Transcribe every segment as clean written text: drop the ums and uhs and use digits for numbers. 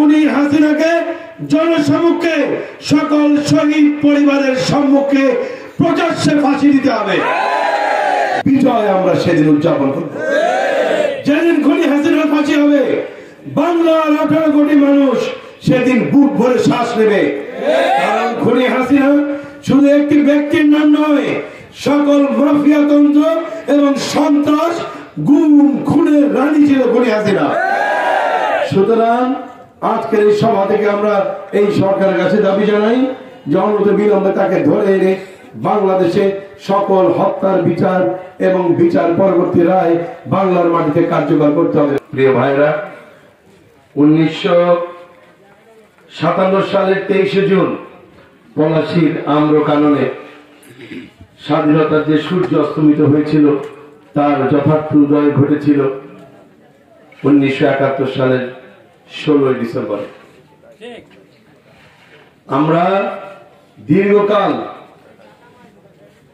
খুনি হাসিনাকে জনসম্মুখে সকল শহীদ পরিবারের সম্মুখে প্রকাশ্যে ফাঁসি দিতে হবে। বিজয় আমরা সেদিন উদযাপন করব। যেদিন খুনি হাসিনার ফাঁসি হবে, বাংলার 18 কোটি মানুষ সেদিন বুক ভরে শ্বাস নেবে। কারণ খুনি হাসিনা শুধু একটি ব্যক্তির নাম নয়, সকল মাফিয়াতন্ত্র এবং সন্ত্রাস গুম খুনের রানী ছিল খুনি হাসিনা। সুতরাং আজকের এই সভা থেকে আমরা এই সরকারের কাছে দাবি জানাই যে অনতি বিলম্বে তাকে ধরে এনে বাংলাদেশে সকল হত্যার বিচার এবং বিচার পরবর্তী রায় বাংলার মাটিতে কার্যকর করতে হবে। প্রিয় ভাইরা, 1957 সালের 23 জুন পলাশীর আম্রকাননে স্বাধীনতার যে সূর্য অস্তমিত হয়েছিল তার যথার্থ উদয় ঘটেছিল 1971 সালের 16 ডিসেম্বর। আমরা দীর্ঘকাল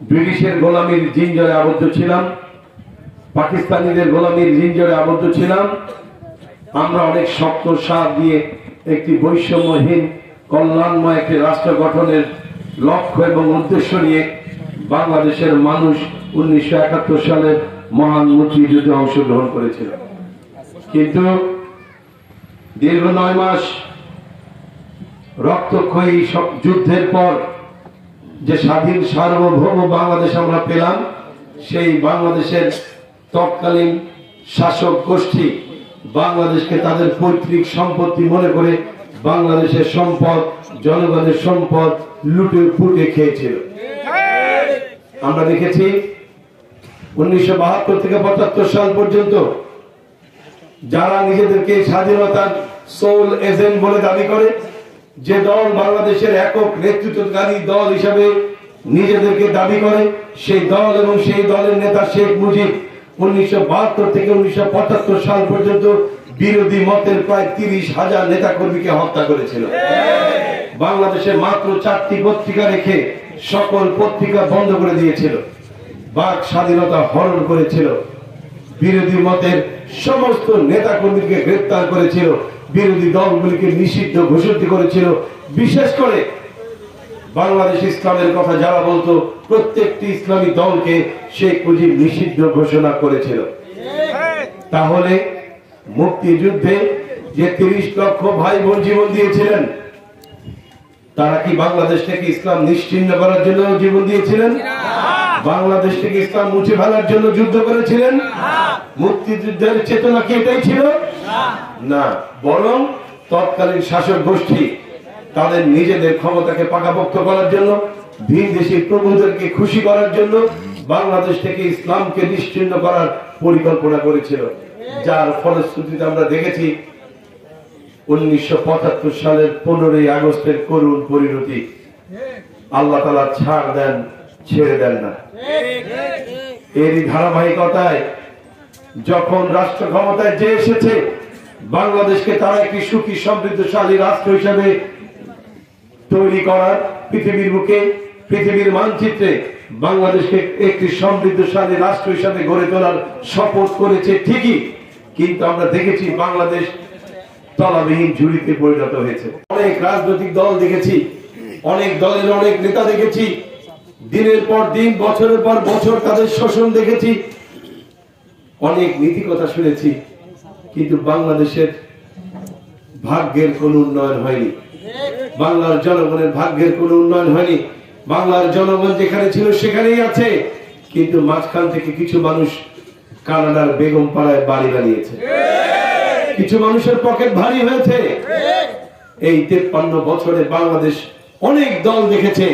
ব্রিটিশের গোলামীর জিঞ্জরে আবদ্ধ ছিলাম, পাকিস্তানিদের গোলামীর জিঞ্জরে আবদ্ধ ছিলাম। আমরা অনেক শক্ত সাথ দিয়ে একটি বৈষম্যহীন কল্যাণময় একটি রাষ্ট্র গঠনের লক্ষ্য এবং উদ্দেশ্য নিয়ে বাংলাদেশের মানুষ 1971 সালের মহান মুক্তিযুদ্ধে অংশগ্রহণ করেছিল। কিন্তু দীর্ঘ 9 মাস রক্তক্ষয়ী যুদ্ধের পর যে স্বাধীন সার্বভৌম বাংলাদেশ আমরা পেলাম, সেই বাংলাদেশের তৎকালীন শাসক গোষ্ঠী বাংলাদেশকে তাদের পৈতৃক সম্পত্তি মনে করে বাংলাদেশের সম্পদ, জনগণের সম্পদ লুটে পুটে খেয়েছিল। আমরা দেখেছি 1972 থেকে 75 সাল পর্যন্ত যারা নিজেদেরকে স্বাধীনতার সোল এজেন্ট বলে দাবি করে, যে দল বাংলাদেশের একক নেতৃত্বকারী দল হিসাবে নিজেদেরকে দাবি করে, সেই দল এবং সেই দলের নেতা শেখ মুজিব 1972 থেকে 1975 সাল পর্যন্ত বিরোধী মতের প্রায় 30,000 নেতা কর্মীকে হত্যা করেছিল। বাংলাদেশে মাত্র 4টি পত্রিকা রেখে সকল পত্রিকা বন্ধ করে দিয়েছিল। বাক স্বাধীনতা হরণ করেছিল। বিরোধী মতের সমস্ত নেতা কর্মীকে গ্রেফতার করেছিল। বিরোধী দলগুলিকে নিষিদ্ধ ঘোষিত করেছিল। বিশেষ করে বাংলাদেশ ইসলামের কথা যারা বলতো, প্রত্যেকটি ইসলামী দলকে শেখ মুজিব নিষিদ্ধ ঘোষণা করেছিল। তাহলে মুক্তিযুদ্ধে যে 30 লক্ষ ভাই বোন জীবন দিয়েছিলেন, তারা কি বাংলাদেশ থেকে ইসলাম নিশ্চিহ্ন করার জন্য জীবন দিয়েছিলেন? বাংলাদেশ থেকে ইসলাম মুছে ফেলার জন্য যুদ্ধ করেছিলেন? মুক্তিযুদ্ধের চেতনা কি এটাই ছিল? না, বরং তৎকালীন শাসক গোষ্ঠী তাদের নিজেদের ক্ষমতাকে পাকাপোক্ত করার জন্য, ভিনদেশী প্রভুদেরকে খুশি করার জন্য বাংলাদেশ থেকে ইসলামকে নিশ্চিহ্ন করার পরিকল্পনা করেছিল। যার ফলশ্রুতিতে আমরা দেখেছি 1975 সালের 15 আগস্টের করুণ পরিণতি। আল্লাহ তাআলা ছাড় দেন, ছেড়ে দেন না। এরই ধারাবাহিকতায় যখন রাষ্ট্র ক্ষমতায় যে এসেছে, বাংলাদেশকে তারা একটি সুখী সমৃদ্ধশালী রাষ্ট্র হিসেবে তৈরি করার, পৃথিবীর বুকে পৃথিবীর মানচিত্রে বাংলাদেশকে একটি সমৃদ্ধশালী রাষ্ট্র হিসেবে গড়ে তোলার শপথ করেছে ঠিকই, কিন্তু আমরা দেখেছি বাংলাদেশ তলাবিহীন ঝুড়িতে পরিণত হয়েছে। অনেক রাজনৈতিক দল দেখেছি, অনেক দলের অনেক নেতা দেখেছি, দিনের পর দিন, বছরের পর বছর তাদের শোষণ দেখেছি, অনেক নীতি কথা শুনেছি, কিন্তু বাংলাদেশের ভাগ্যের কোন উন্নয়ন হয়নি। বাংলার জনগণের ভাগ্যের কোন উন্নয়ন হয়নি। বাংলার জনগণ যেখানে ছিল সেখানেই আছে, কিন্তু মাঝখান থেকে কিছু মানুষ কানাডার বেগম পাড়ায় বাড়ি বানিয়েছে, কিছু মানুষের পকেট ভারী হয়েছে। এই 53 বছরে বাংলাদেশ অনেক দল দেখেছে,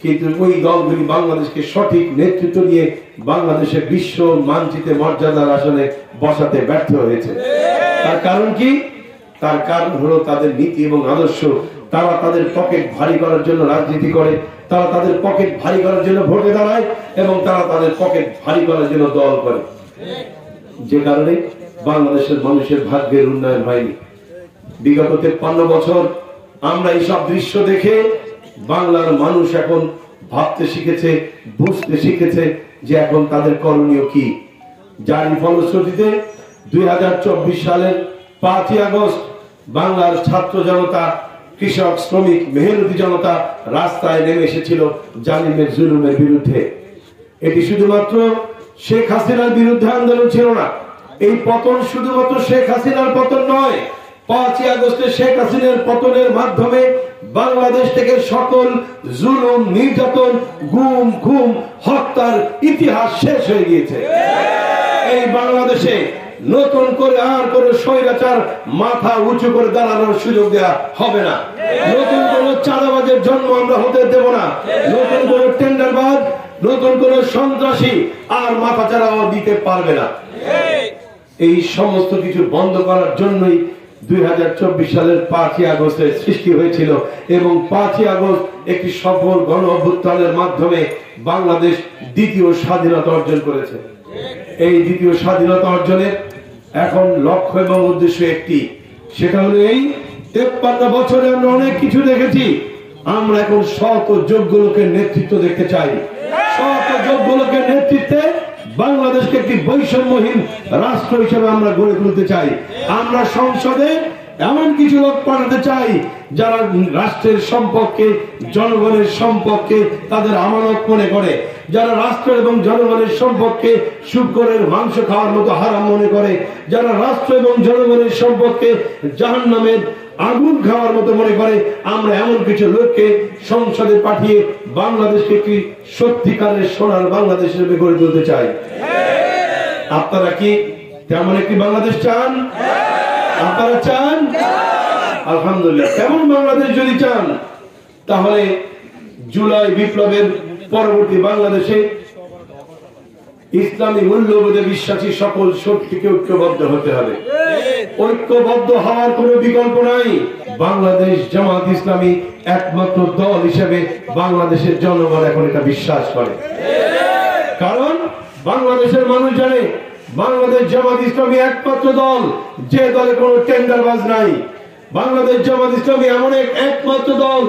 কিন্তু ওই দলগুলি বাংলাদেশকে সঠিক নেতৃত্ব দিয়ে বাংলাদেশের বিশ্ব মানচিত্রে মর্যাদার আসনে বসাতে ব্যর্থ হয়েছে। তার কারণ কি? তার কারণ হলো তাদের নীতি এবং আদর্শ। তারা তাদের পকেট ভারী করার জন্য রাজনীতি করে, তারা তাদের পকেট ভারী করার জন্য ভোটে দাঁড়ায়, এবং তারা তাদের পকেট ভারী করার জন্য দল করে। যে কারণে বাংলাদেশের মানুষের ভাগ্যের উন্নয়ন হয়নি। বিগত 53 বছর আমরা এইসব দৃশ্য দেখে বাংলার মানুষ এখন ভাবতে শিখেছে, বুঝতে শিখেছে যে এখন তাদের করণীয় কি। যার ফলশ্রুতিতে 2024 সালের 5 আগস্ট বাংলার ছাত্র জনতা, কৃষক, শ্রমিক, মেহনতি জনতা রাস্তায় নেমে এসেছিল জালিমের জুলুমের বিরুদ্ধে। এটি শুধুমাত্র শেখ হাসিনার বিরুদ্ধে আন্দোলন ছিল না। এই পতন শুধুমাত্র শেখ হাসিনার পতন নয়। 5ই আগস্টে শেখ হাসিনার পতনের মাধ্যমে বাংলাদেশ থেকে সকল জুলুম, নির্যাতন, গুম, খুন, হত্যার ইতিহাস শেষ হয়ে গিয়েছে। এই বাংলাদেশে নতুন করে আর কোন স্বৈরাচার মাথা উঁচু করে দাঁড়ানোর সুযোগ দেওয়া হবে না। নতুন কোন চাঁদাবাজের জন্ম আমরা হতে দেব না। নতুন কোন টেন্ডারবাজ, নতুন কোন সন্ত্রাসী আর মাথা চাড়াও দিতে পারবে না। এই সমস্ত কিছু বন্ধ করার জন্যই 2024 সালের 5ই আগস্টের সৃষ্টি হয়েছিল এবং 5ই আগস্ট একটি সফল গণ অভ্যুত্থানের মাধ্যমে বাংলাদেশ দ্বিতীয় স্বাধীনতা অর্জন করেছে। এই দ্বিতীয় স্বাধীনতা অর্জনের এখন লক্ষ্য এবং উদ্দেশ্য একটি, সেটা হলো এই 53 বছরে আমরা অনেক কিছু দেখেছি। আমরা এখন সৎ ও যোগ্য লোকের নেতৃত্ব দেখতে চাই। সৎ ও যোগ্য লোকের নেতৃত্বে বাংলাদেশকে একটি বৈষম্যহীন রাষ্ট্র হিসেবে আমরা গড়ে তুলতে চাই। আমরা সংসদে এমন কিছু লোক পাঠাতে চাই যারা রাষ্ট্রের সম্পর্কে, জনগণের সম্পর্কে তাদের আমানত মনে করে, যারা রাষ্ট্র এবং জনগণের সম্পর্কে শুকরের মাংস খাওয়ার মতো হারাম মনে করে, যারা রাষ্ট্র এবং জনগণের সম্পর্কে জাহান্নামের আগুন খাওয়ার মতো মনে করে। আমরা এমন কিছু লোককে সংসদে পাঠিয়ে বাংলাদেশকে একটি সত্যিকারের সোনার বাংলাদেশ হিসেবে গড়ে তুলতে চাই। আপনারা কি তেমন একটি বাংলাদেশ চান? আপনারা চান? আলহামদুলিল্লাহ। তেমন বাংলাদেশ যদি চান, তাহলে জুলাই বিপ্লবের পরবর্তী বাংলাদেশে ইসলামী মূল্যবোধে বিশ্বাসী সকল শক্তিকে ঐক্যবদ্ধ হতে হবে। ঐক্যবদ্ধ হওয়ার কোনো বিকল্প নাই। বাংলাদেশ জামাত ইসলামী একমাত্র দল হিসেবে বাংলাদেশের জনগণ এখন এটা বিশ্বাস করে। কারণ বাংলাদেশের মানুষ জানে বাংলাদেশ জামাত ইসলামী একমাত্র দল যে দলে কোনো টেন্ডারবাজ নাই। বাংলাদেশ জামাত ইসলামী এমন একমাত্র দল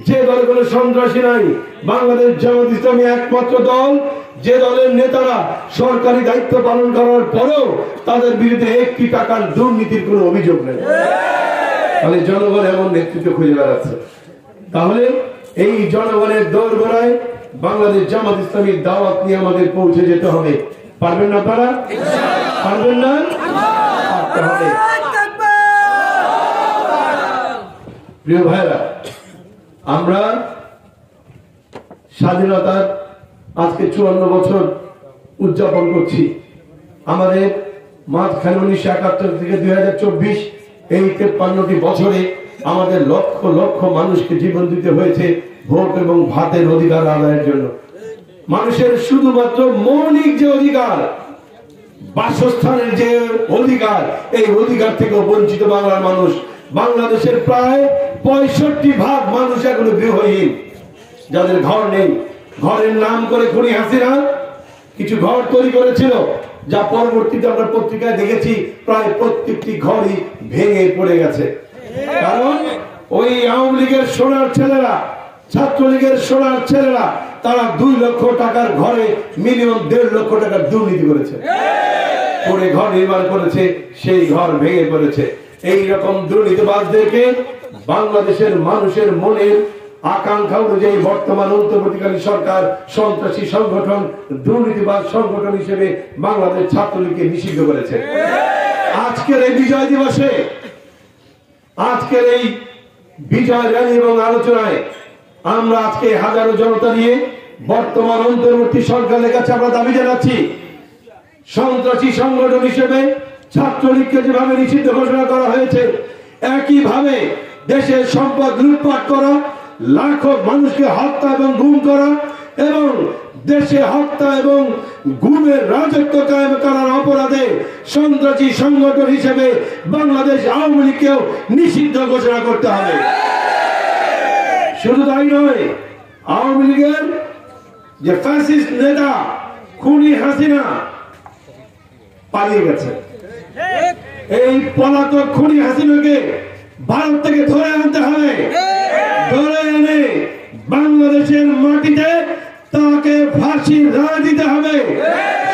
যে দলে কোনো সন্ত্রাসী নাই। বাংলাদেশ জামাত ইসলামী একমাত্র দল যে দলের নেতারা সরকারি দায়িত্ব পালন করার পরেও তাদের বিরুদ্ধে একটি টাকার দুর্নীতির কোনো অভিযোগ নেই। তাহলে জনগণ এমন নেতৃত্ব খুঁজে বেড়াচ্ছে। তাহলে এই জনগণের দোরগোড়ায় বাংলাদেশ জামাত ইসলামীর দাওয়াত নিয়ে আমাদের পৌঁছে যেতে হবে। পারবেন না? তারা পারবেন না? প্রিয় ভাইরা, আমরা স্বাধীনতার আজকে 54 বছর উদযাপন করছি। আমাদের মাঝখানে 1971 থেকে 2024 এই 53টি বছরে আমাদের লক্ষ লক্ষ মানুষকে জীবন দিতে হয়েছে ভোট এবং ভাতের অধিকার আদায়ের জন্য। মানুষের শুধুমাত্র মৌলিক যে অধিকার, বাসস্থানের যে অধিকার, এই অধিকার থেকে বঞ্চিত বাংলার মানুষ। বাংলাদেশের প্রায় 65% মানুষ এখনো গৃহহীন, যাদের ঘর নেই। ঘরের নাম করে খুনি হাসিনা কিছু ঘর তৈরি করেছিল, যা পরবর্তীতে আমরা পত্রিকায় দেখেছি প্রায় প্রত্যেকটি ঘরই ভেঙে পড়ে গেছে। কারণ ওই আওয়ামী লীগের সোনার ছেলেরা, ছাত্রলীগের সোনার ছেলেরা, তারা 2 লক্ষ টাকার ঘরে মিনিমাম 1.5 লক্ষ টাকার দুর্নীতি করেছে, করে ঘর নির্মাণ করেছে, সেই ঘর ভেঙে পড়েছে। এইরকম দুর্নীতিবাজদেরকে বাংলাদেশের মানুষের মনের আকাঙ্ক্ষা অনুযায়ী বর্তমান অন্তর্বর্তীকালীন সরকার সন্ত্রাসী সংগঠন, দুর্নীতিবাজ সংগঠন হিসেবে বাংলাদেশ ছাত্রলীগকে নিষিদ্ধ করেছে। আজকের এই বিজয় দিবসে, আজকের এই বিজয় র্যালি এবং আলোচনায় আমরা আজকে হাজারো জনতা নিয়ে বর্তমান অন্তর্বর্তী সরকারের কাছে আমরা দাবি জানাচ্ছি, সন্ত্রাসী সংগঠন হিসেবে ছাত্রলীগকে যেভাবে নিষিদ্ধ ঘোষণা করা হয়েছে, একইভাবে দেশের সম্পদ লুটপাট করা, লাখো মানুষকে হত্যা এবং গুম করা এবং দেশে হত্যা এবং গুমের রাজত্ব কায়েম করার অপরাধে সন্ত্রাসী সংগঠন হিসেবে বাংলাদেশ আওয়ামী লীগকেও নিষিদ্ধ ঘোষণা করতে হবে। শুধু তাই নয়, আওয়ামী লীগের যে ফ্যাসিস্ট নেতা খুনি হাসিনা পালিয়ে গেছে, এই পলাতক খুনি হাসিনাকে ভারত থেকে ধরে আনতে হবে। ধরে এনে বাংলাদেশের মাটিতে তাকে ফাঁসির রায় দিতে হবে।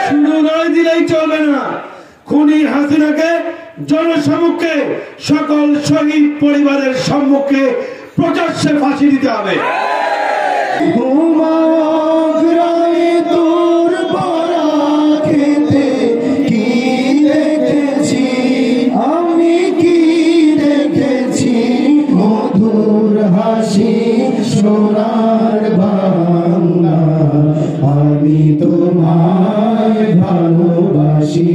শুধু দিলেই চলবে না, খুনি হাসিনাকে জনসমক্ষে সকল শহীদ পরিবারের সম্মুখে প্রকাশ্যে ফাঁসি দিতে হবে। তোর পরা খেতে কি দেখেছি আমি, কি দেখেছি মধুর হাসি সোনার বাংলা, আমি তোমায় ভালোবাসি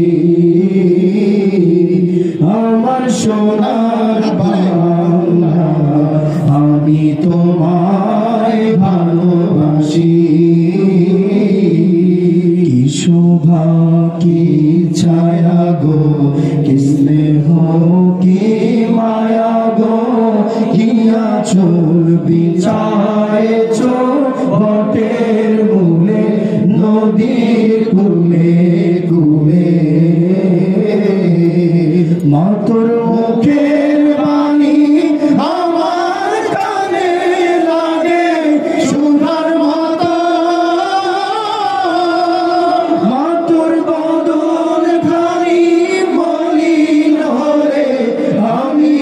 আমার সোনার বাংলা, আমি তোমায় ভালোবাসি। কি শোভা কি ছায়া গো, কি স্নেহ কি মায়া গো, কি আঁচল বিছায়েছ বটের মূলে নদীর কূলে কূলে, মাতর মুখের বাণী আমার কানে লাগে সোনার মতো, মাতর বদন খানি মলিন হলে আমি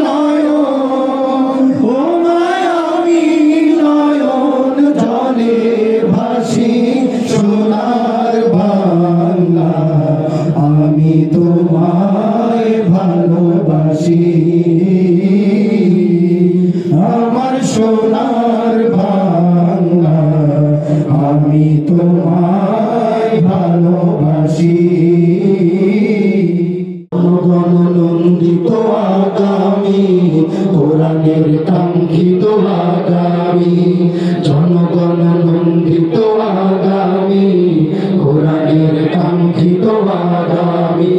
নয়ন, ও মায় আমি নয়ন জলে ভাসি সোনার বাংলা, আমি তোমায় ভালোবাসি আমার সোনার বাংলা, আমি তোমায় ভালোবাসি। গণনন্দিত আগামী কোরআনের কাঙ্ক্ষিত আগামী, জনগণ নন্দিত আগামী কোরআনের কাঙ্ক্ষিত আগামী,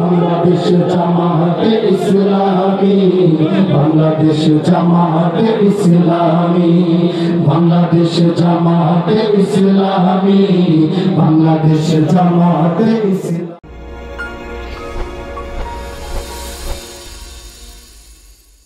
বাংলাদেশ জামাতে ইসলামী, বাংলাদেশ জামাতে ইসলামী, বাংলাদেশ জামাতে ইসলামী, বাংলাদেশ জামাতে ইসলামী।